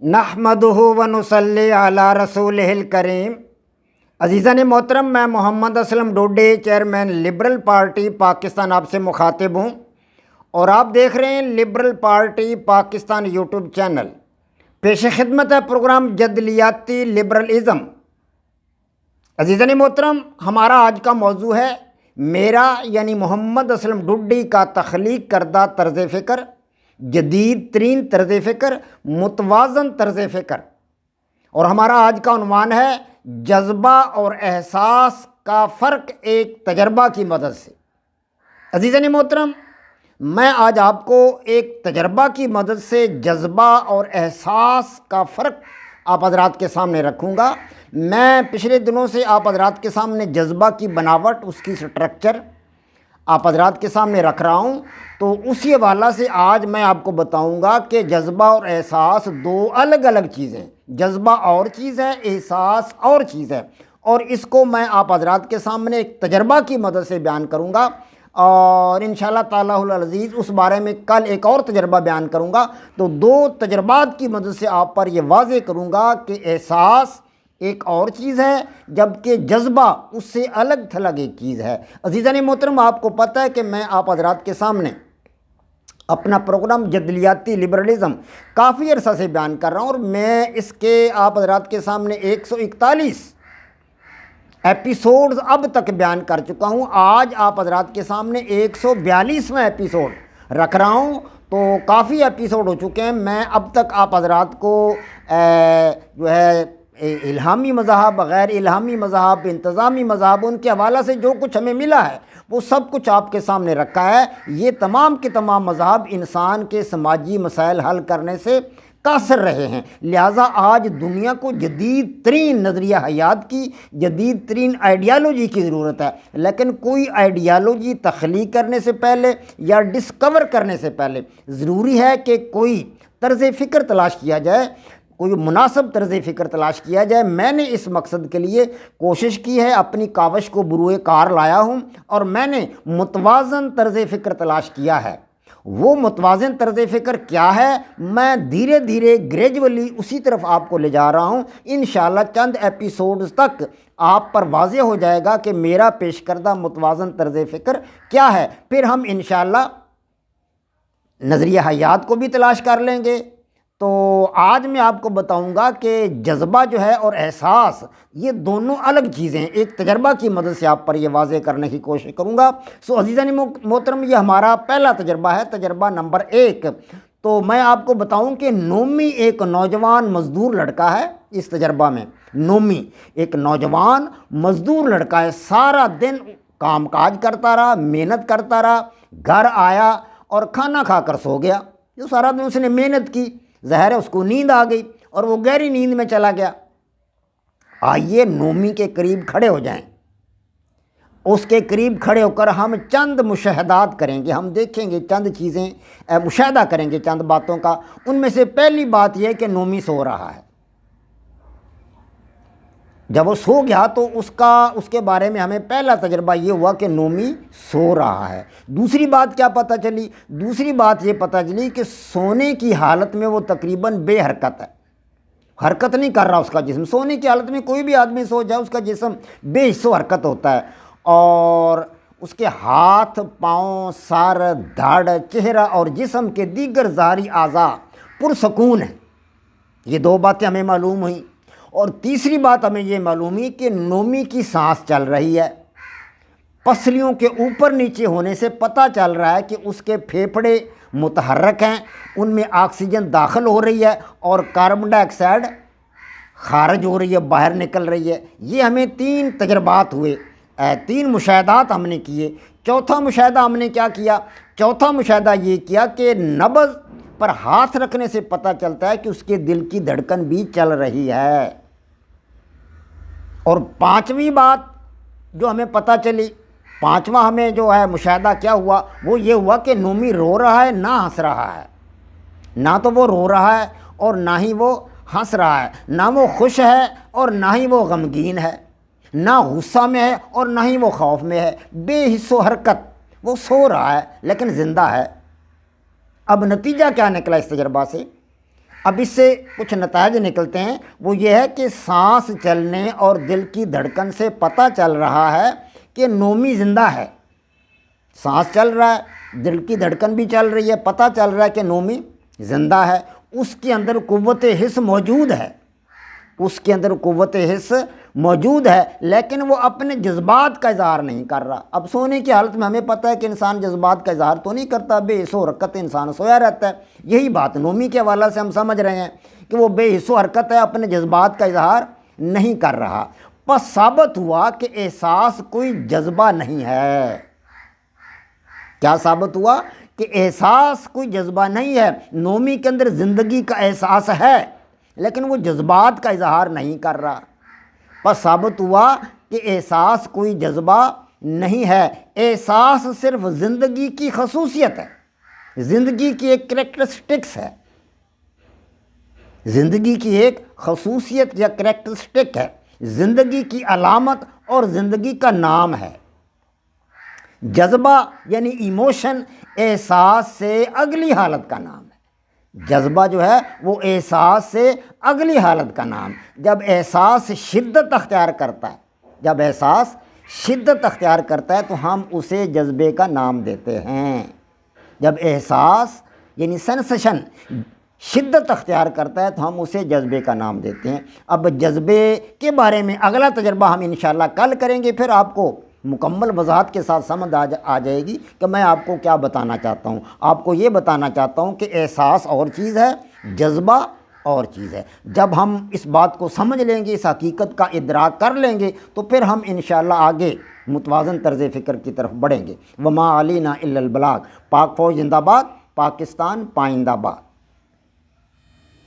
نحمدہ و نصلی علی رسولہ الکریم۔ عزیزان محترم، میں Muhammad Aslam Dode, chairman liberal party Pakistan, آپ سے مخاطب ہوں اور آپ دیکھ رہے ہیں liberal party Pakistan YouTube channel. پیش خدمت ہے پروگرام جدلیاتی لبرلزم۔ عزیزان محترم، ہمارا آج کا موضوع ہے میرا یعنی محمد اسلم ڈوڈی کا تخلیق کردہ طرز فکر، جدید ترین طرز فکر، متوازن طرز فکر، اور ہمارا آج کا عنوان ہے جذبہ اور احساس کا فرق ایک تجربہ کی مدد سے۔ عزیزان محترم، میں آج آپ کو ایک تجربہ کی مدد سے جذبہ اور احساس کا فرق آپ حضرات کے سامنے رکھوں گا۔ میں پچھلے دنوں سے آپ حضرات کے سامنے جذبہ کی بناوٹ، اس کی سٹرکچر آپ حضرات کے سامنے رکھ رہا ہوں، تو اسی حوالہ سے آج میں آپ کو بتاؤں گا کہ جذبہ اور احساس دو الگ الگ چیزیں ہیں۔ جذبہ اور چیز ہے، احساس اور چیز ہے، اور اس کو میں آپ حضرات کے سامنے ایک تجربہ کی مدد سے بیان کروں گا، اور انشاءاللہ تعالیٰ العزیز اس بارے میں کل ایک اور تجربہ بیان کروں گا۔ تو دو تجربات کی مدد سے آپ پر یہ واضح کروں گا کہ احساس ایک اور چیز ہے، جبکہ جذبہ اس سے الگ تھلگ ایک چیز ہے۔ عزیزان محترم، آپ کو پتہ ہے کہ میں آپ حضرات کے سامنے اپنا پروگرام جدلیاتی لبرلزم کافی عرصہ سے بیان کر رہا ہوں، اور میں اس کے آپ حضرات کے سامنے 141 ایپیسوڈز اب تک بیان کر چکا ہوں۔ آج آپ حضرات کے سامنے 142واں ایپیسوڈ رکھ رہا ہوں، تو کافی ایپیسوڈ ہو چکے ہیں۔ میں اب تک آپ حضرات کو جو ہے الہامی مذاہب، غیر الہامی مذاہب، انتظامی مذاہب، ان کے حوالہ سے جو کچھ ہمیں ملا ہے وہ سب کچھ آپ کے سامنے رکھا ہے۔ یہ تمام کے تمام مذاہب انسان کے سماجی مسائل حل کرنے سے قاصر رہے ہیں، لہٰذا آج دنیا کو جدید ترین نظریہ حیات کی، جدید ترین آئیڈیالوجی کی ضرورت ہے۔ لیکن کوئی آئیڈیالوجی تخلیق کرنے سے پہلے یا ڈسکور کرنے سے پہلے ضروری ہے کہ کوئی طرز فکر تلاش کیا جائے، کوئی مناسب طرز فکر تلاش کیا جائے۔ میں نے اس مقصد کے لیے کوشش کی ہے، اپنی کاوش کو بروئے کار لایا ہوں، اور میں نے متوازن طرز فکر تلاش کیا ہے۔ وہ متوازن طرز فکر کیا ہے، میں دھیرے دھیرے گریجولی اسی طرف آپ کو لے جا رہا ہوں۔ انشاءاللہ چند ایپیسوڈز تک آپ پر واضح ہو جائے گا کہ میرا پیش کردہ متوازن طرز فکر کیا ہے۔ پھر ہم انشاءاللہ نظریہ حیات کو بھی تلاش کر لیں گے۔ تو آج میں آپ کو بتاؤں گا کہ جذبہ جو ہے اور احساس، یہ دونوں الگ چیزیں ہیں۔ ایک تجربہ کی مدد سے آپ پر یہ واضح کرنے کی کوشش کروں گا۔ عزیزان محترم، یہ ہمارا پہلا تجربہ ہے، تجربہ نمبر 1۔ تو میں آپ کو بتاؤں کہ نومی ایک نوجوان مزدور لڑکا ہے۔ اس تجربہ میں نومی ایک نوجوان مزدور لڑکا ہے، سارا دن کام کاج کرتا رہا، محنت کرتا رہا، گھر آیا اور کھانا کھا کر سو گیا۔ جو سارا دن اس نے محنت کی، ظاہر ہے اس کو نیند آ گئی اور وہ گہری نیند میں چلا گیا۔ آئیے نومی کے قریب کھڑے ہو جائیں، اس کے قریب کھڑے ہو کر ہم چند مشاہدات کریں گے، ہم دیکھیں گے چند چیزیں، مشاہدہ کریں گے چند باتوں کا۔ ان میں سے پہلی بات یہ ہے کہ نومی سو رہا ہے۔ جب وہ سو گیا تو اس کے بارے میں ہمیں پہلا تجربہ یہ ہوا کہ نومی سو رہا ہے۔ دوسری بات کیا پتہ چلی؟ دوسری بات یہ پتہ چلی کہ سونے کی حالت میں وہ تقریباً بے حرکت ہے، حرکت نہیں کر رہا اس کا جسم۔ سونے کی حالت میں کوئی بھی آدمی سو جائے، اس کا جسم بے حس و حرکت ہوتا ہے، اور اس کے ہاتھ، پاؤں، سر، دھڑ، چہرہ اور جسم کے دیگر ظاہری اعضاء پرسکون ہیں۔ یہ دو باتیں ہمیں معلوم ہوئیں، اور تیسری بات ہمیں یہ معلوم ہوئی کہ نومی کی سانس چل رہی ہے۔ پسلیوں کے اوپر نیچے ہونے سے پتہ چل رہا ہے کہ اس کے پھیپھڑے متحرک ہیں، ان میں آکسیجن داخل ہو رہی ہے اور کاربن ڈائی آکسائڈ خارج ہو رہی ہے، باہر نکل رہی ہے۔ یہ ہمیں 3 تجربات ہوئے، 3 مشاہدات ہم نے کیے۔ چوتھا مشاہدہ ہم نے کیا کیا؟ چوتھا مشاہدہ یہ کیا کہ نبض پر ہاتھ رکھنے سے پتہ چلتا ہے کہ اس کے دل کی دھڑکن بھی چل رہی ہے۔ اور 5ویں بات جو ہمیں پتہ چلی، 5واں ہمیں جو ہے مشاہدہ کیا ہوا، وہ یہ ہوا کہ نومی رو رہا ہے نہ ہنس رہا ہے۔ نہ تو وہ رو رہا ہے اور نہ ہی وہ ہنس رہا ہے، نہ وہ خوش ہے اور نہ ہی وہ غمگین ہے، نہ غصہ میں ہے اور نہ ہی وہ خوف میں ہے، بے حس و حرکت۔ وہ سو رہا ہے لیکن زندہ ہے۔ اب نتیجہ کیا نکلا اس تجربہ سے؟ اب اس سے کچھ نتائج نکلتے ہیں، وہ یہ ہے کہ سانس چلنے اور دل کی دھڑکن سے پتہ چل رہا ہے کہ نومی زندہ ہے۔ سانس چل رہا ہے، دل کی دھڑکن بھی چل رہی ہے، پتہ چل رہا ہے کہ نومی زندہ ہے، اس کے اندر قوت حس موجود ہے، اس کے اندر قوت حس موجود ہے، لیکن وہ اپنے جذبات کا اظہار نہیں کر رہا۔ اب سونے کی حالت میں ہمیں پتہ ہے کہ انسان جذبات کا اظہار تو نہیں کرتا، بے حس و حرکت انسان سویا رہتا ہے۔ یہی بات نومی کے حوالے سے ہم سمجھ رہے ہیں کہ وہ بے حس و حرکت ہے، اپنے جذبات کا اظہار نہیں کر رہا۔ پس ثابت ہوا کہ احساس کوئی جذبہ نہیں ہے۔ کیا ثابت ہوا؟ کہ احساس کوئی جذبہ نہیں ہے۔ نومی کے اندر زندگی کا احساس ہے، لیکن وہ جذبات کا اظہار نہیں کر رہا۔ پس ثابت ہوا کہ احساس کوئی جذبہ نہیں ہے، احساس صرف زندگی کی خصوصیت ہے، زندگی کی ایک کریکٹرسٹکس ہے، زندگی کی ایک خصوصیت یا کریکٹرسٹک ہے، زندگی کی علامت اور زندگی کا نام ہے۔ جذبہ یعنی ایموشن احساس سے اگلی حالت کا نام ہے۔ جذبہ جو ہے وہ احساس سے اگلی حالت کا نام۔ جب احساس شدت اختیار کرتا ہے، جب احساس شدت اختیار کرتا ہے تو ہم اسے جذبے کا نام دیتے ہیں۔ جب احساس یعنی سینسیشن شدت اختیار کرتا ہے تو ہم اسے جذبے کا نام دیتے ہیں۔ اب جذبے کے بارے میں اگلا تجربہ ہم انشاءاللہ کل کریں گے، پھر آپ کو مکمل وضاحت کے ساتھ سمجھ آ جائے گی کہ میں آپ کو کیا بتانا چاہتا ہوں۔ آپ کو یہ بتانا چاہتا ہوں کہ احساس اور چیز ہے، جذبہ اور چیز ہے۔ جب ہم اس بات کو سمجھ لیں گے، اس حقیقت کا ادراک کر لیں گے، تو پھر ہم انشاءاللہ آگے متوازن طرز فکر کی طرف بڑھیں گے۔ وما علینا الا البلاغ۔ پاک فوج زندہ باد، پاکستان پائندہ باد۔